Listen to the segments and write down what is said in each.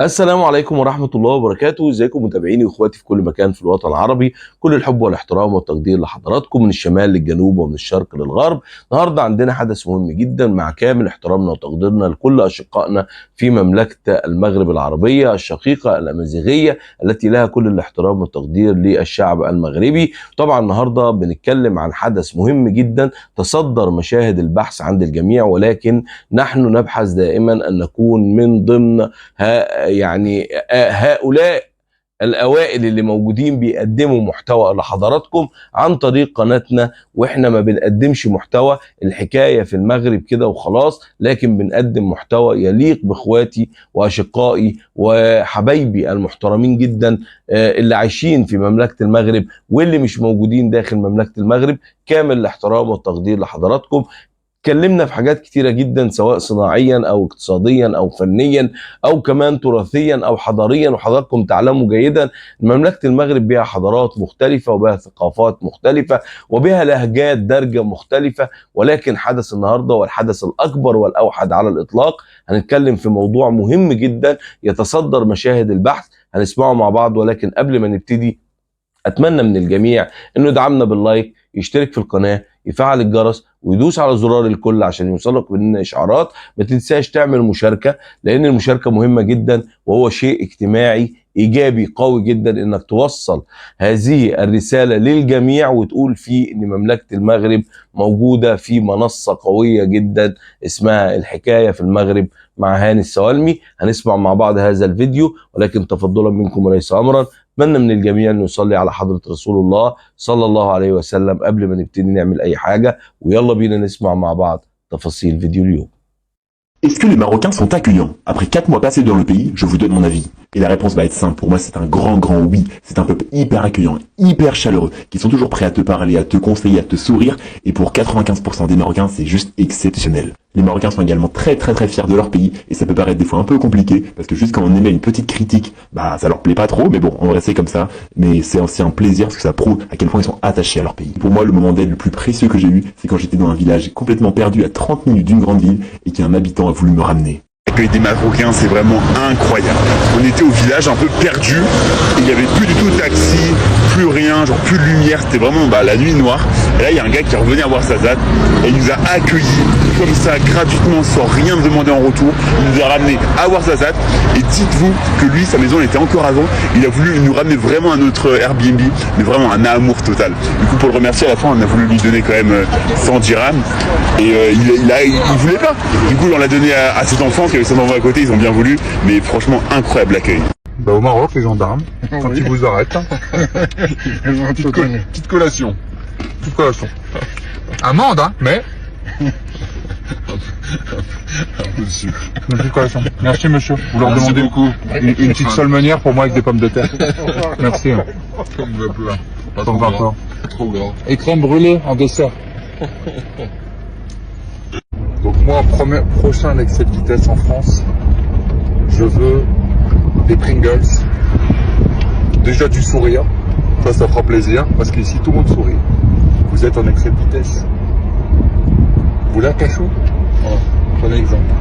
السلام عليكم ورحمة الله وبركاته، ازيكم متابعيني واخواتي في كل مكان في الوطن العربي، كل الحب والاحترام والتقدير لحضراتكم من الشمال للجنوب ومن الشرق للغرب. النهارده عندنا حدث مهم جدا مع كامل احترامنا وتقديرنا لكل اشقائنا في مملكة المغرب العربية الشقيقة الأمازيغية التي لها كل الاحترام والتقدير للشعب المغربي. طبعا النهارده بنتكلم عن حدث مهم جدا تصدر مشاهد البحث عند الجميع، ولكن نحن نبحث دائما أن نكون من ضمن هؤلاء الأوائل اللي موجودين بيقدموا محتوى لحضراتكم عن طريق قناتنا. واحنا ما بنقدمش محتوى الحكاية في المغرب كده وخلاص، لكن بنقدم محتوى يليق باخواتي واشقائي وحبايبي المحترمين جدا اللي عايشين في مملكة المغرب واللي مش موجودين داخل مملكة المغرب. كامل الاحترام والتقدير لحضراتكم. اتكلمنا في حاجات كتيرة جدا سواء صناعيا أو اقتصاديا أو فنيا أو كمان تراثيا أو حضاريا، وحضراتكم تعلموا جيدا مملكة المغرب بها حضارات مختلفة وبها ثقافات مختلفة وبها لهجات درجة مختلفة. ولكن حدث النهاردة والحدث الأكبر والأوحد على الإطلاق، هنتكلم في موضوع مهم جدا يتصدر مشاهد البحث، هنسمعه مع بعض. ولكن قبل ما نبتدي اتمنى من الجميع انه يدعمنا باللايك، يشترك في القناه، يفعل الجرس ويدوس على زرار الكل عشان يوصلك مننا اشعارات. ما تنساش تعمل مشاركه لان المشاركه مهمه جدا وهو شيء اجتماعي ايجابي قوي جدا انك توصل هذه الرساله للجميع وتقول فيه ان مملكه المغرب موجوده في منصه قويه جدا اسمها الحكايه في المغرب مع هاني السوالمي. هنسمع مع بعض هذا الفيديو، ولكن تفضلا منكم وليس امرا. اتمنى من الجميع انه يصلي على حضرة رسول الله صلى الله عليه وسلم قبل ما نبتدي نعمل اي حاجة. ويلا بينا نسمع مع بعض تفاصيل فيديو اليوم. Est-ce que les Marocains sont accueillants? Après 4 mois passés dans le pays, je vous donne mon avis. Et la réponse va être simple. Pour moi, c'est un grand oui. C'est un peuple hyper accueillant, hyper chaleureux, qui sont toujours prêts à te parler, à te conseiller, à te sourire. Et pour 95% des Marocains, c'est juste exceptionnel. Les Marocains sont également très fiers de leur pays. Et ça peut paraître des fois un peu compliqué, parce que juste quand on émet une petite critique, bah ça leur plaît pas trop. Mais bon, en vrai c'est comme ça. Mais c'est aussi un plaisir, parce que ça prouve à quel point ils sont attachés à leur pays. Pour moi, le moment d'aide le plus précieux que j'ai eu, c'est quand j'étais dans un village complètement perdu à 30 minutes d'une grande ville, et qu'un habitant a voulu me ramener. L'accueil des Marocains, c'est vraiment incroyable. On était au village un peu perdu, et il n'y avait plus du tout de taxi, plus rien, genre plus de lumière, c'était vraiment la nuit noire. Et là, il y a un gars qui est revenu à Ouarzazate et il nous a accueillis comme ça, gratuitement, sans rien demander en retour. Il nous a ramenés à Ouarzazate, et dites-vous que lui, sa maison, elle était encore avant. Il a voulu nous ramener vraiment à notre Airbnb, mais vraiment un amour total. Du coup, pour le remercier, à la fin, on a voulu lui donner quand même 100 dirhams, et il voulait pas. Du coup, on l'a donné à cet enfant qui avait son enfant à côté, ils ont bien voulu, mais franchement, incroyable l'accueil. Bah au Maroc, les gendarmes, quand ils vous arrêtent, petite collation. Petite collation. Amende, hein, mais... Un peu de sucre. Une petite collation. Merci monsieur. Vous leur demandez beaucoup. Une petite salmonière pour moi avec des pommes de terre. Merci. Comme le plat. Pas Comme trop vapeur. Trop gras. Et crème brûlée en dessert. Donc moi, prochain excès de vitesse en France, je veux des Pringles, déjà du sourire, ça fera plaisir, parce qu'ici tout le monde sourit. Vous êtes en excès de vitesse. Vous voulez un cachou? Voilà, prenez exemple.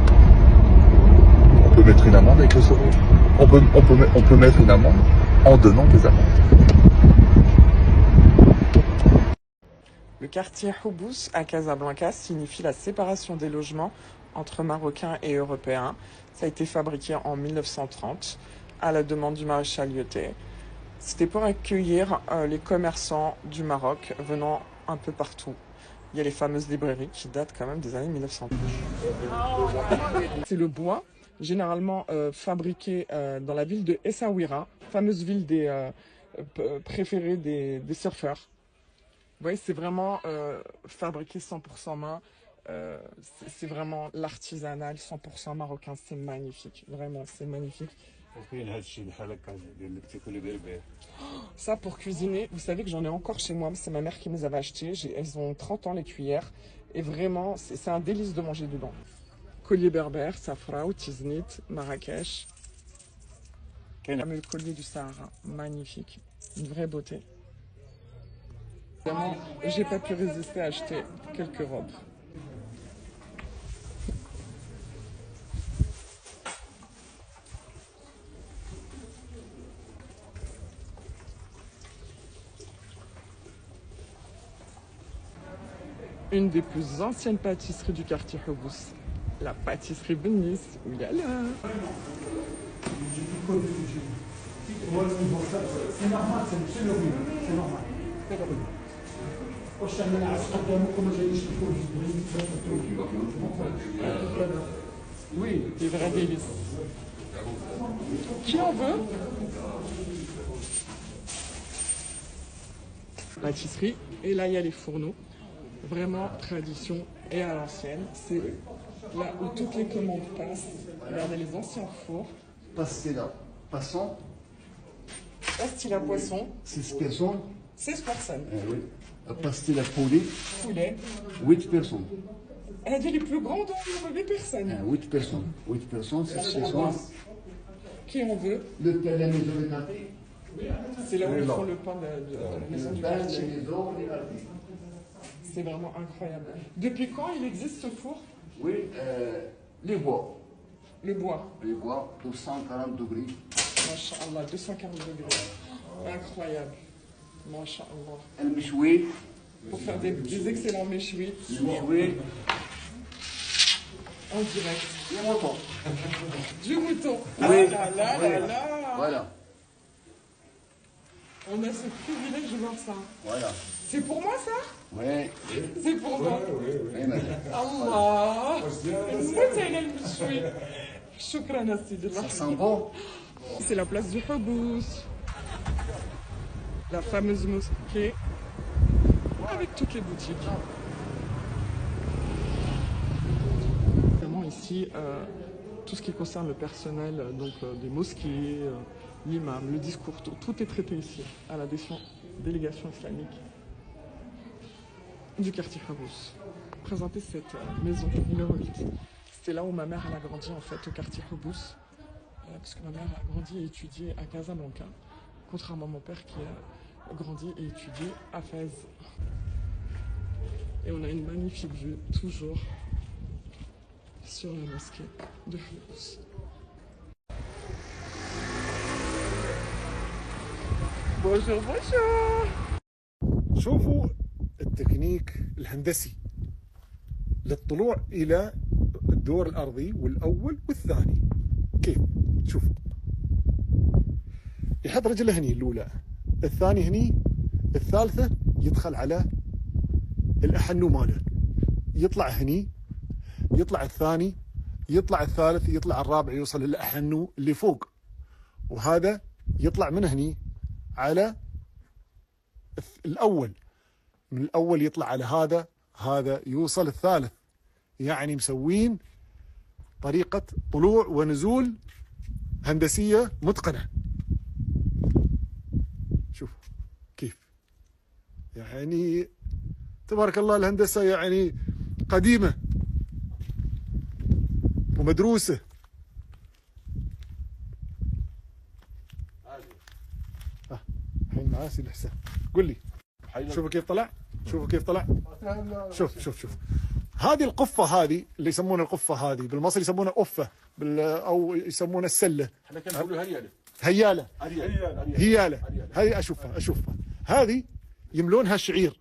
On peut mettre une amende avec le sourire. On peut mettre une amende en donnant des amendes. Le quartier Houbous à Casablanca signifie la séparation des logements entre Marocains et Européens. Ça a été fabriqué en 1930 à la demande du maréchal Lyoté. C'était pour accueillir les commerçants du Maroc venant un peu partout. Il y a les fameuses librairies qui datent quand même des années 1900. C'est le bois, généralement fabriqué dans la ville de Essaouira, fameuse ville préférée des surfeurs. Vous voyez, c'est vraiment fabriqué 100% main. C'est vraiment l'artisanal 100% marocain. C'est magnifique. Vraiment, c'est magnifique. Ça, pour cuisiner, vous savez que j'en ai encore chez moi. C'est ma mère qui me les avait achetées. Elles ont 30 ans, les cuillères. Et vraiment, c'est un délice de manger dedans. Collier berbère, safraout, tiznit, Marrakech. Le collier du Sahara. Magnifique. Une vraie beauté. Vraiment, j'ai pas pu résister à acheter quelques robes. une des plus anciennes pâtisseries du quartier Houbous, la pâtisserie Benis. Oulala. C'est normal, c'est le ruine, c'est normal. Oui, des vrais délices. Qui en veut? Pâtisserie. Et là, il y a les fourneaux. Vraiment tradition et à l'ancienne. C'est là où toutes les commandes passent. Regardez les anciens fours. Pastilla, poisson, Pastilla poisson, 6 personnes. 16 personnes. Oui. Pastilla poulet, Poulet. 8 personnes. Elle a dit les plus grandes, on avait personne. 8 personnes. 8 personnes, 6 personnes. Qui en veut? Le pain, la maison de gâté. C'est là où ils font le pain de la maison Le du pain, la quartier. maison de gâté. C'est vraiment incroyable. Depuis quand il existe ce four? Oui, les bois. Le bois. Les bois, 240 degrés. Masha'Allah, 240 degrés. Incroyable. Masha'Allah. Le méchoui, Pour faire des excellents méchouis le méchoui, en direct. les moutons. Du mouton. Oui. Ah là là là là. Voilà, On a ce privilège de voir ça. voilà. C'est pour moi ça? Oui, C'est pour moi. oui, madame. Allah. الموتى المشوي. شكرا سيدي الله. Ça sent bon. C'est la place du Houbous. La fameuse mosquée avec toutes les boutiques. Vraiment ici, tout ce qui concerne le personnel des mosquées, l'imam, le discours, tout est traité ici à la délégation islamique du quartier Houbous. Présenter cette maison numéro 8. C'était là où ma mère elle a grandi en fait, au quartier Houbous. Parce que ma mère a grandi et étudié à Casablanca, contrairement à mon père qui a grandi et étudié à Fès. Et on a une magnifique vue, toujours, sur la mosquée de Houbous. Bonjour, bonjour. شوفوا التكنيك الهندسي للطلوع إلى الدور الأرضي والأول والثاني. كيف؟ شوفوا يحط رجله هني الأولى، الثاني هني، الثالثة يدخل على الأحنو ماله، يطلع هني، يطلع الثاني، يطلع الثالث، يطلع الرابع، يوصل للأحنو اللي فوق، وهذا يطلع من هني على الأول، من الأول يطلع على هذا يوصل الثالث. يعني مسوين طريقة طلوع ونزول هندسية متقنة. شوف كيف يعني تبارك الله الهندسة يعني قديمة ومدروسة. الحين معاه سيد حسين، قل لي شوفوا كيف طلع، شوفوا كيف طلع، شوف هذه القفة، هذه اللي يسمونها القفة، هذه بالمصري يسمونها قفة أو يسمونها السلة. احنا كنا نقولوا هيالة. هذه أشوفها هذه يملونها شعير.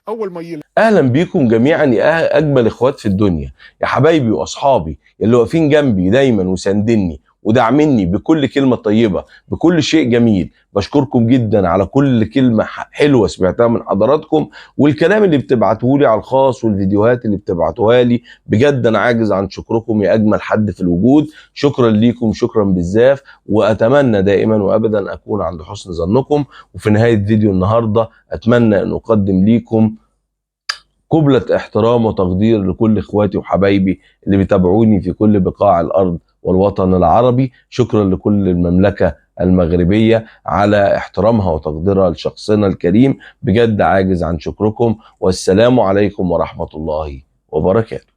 أول ما اهلا بيكم جميعا يا اجمل اخوات في الدنيا، يا حبايبي واصحابي اللي واقفين جنبي دايما وساندني ودعمني بكل كلمه طيبه، بكل شيء جميل. بشكركم جدا على كل كلمه حلوه سمعتها من حضراتكم، والكلام اللي بتبعتوه لي على الخاص والفيديوهات اللي بتبعتوها لي. بجد انا عاجز عن شكركم يا اجمل حد في الوجود. شكرا ليكم، شكرا بالزاف، واتمنى دائما وابدا اكون عند حسن ظنكم. وفي نهايه فيديو النهارده اتمنى ان اقدم ليكم قبلة احترام وتقدير لكل اخواتي وحبايبي اللي بيتابعوني في كل بقاع الارض والوطن العربي. شكرا لكل المملكة المغربية على احترامها وتقديرها لشخصنا الكريم. بجد عاجز عن شكركم، والسلام عليكم ورحمة الله وبركاته.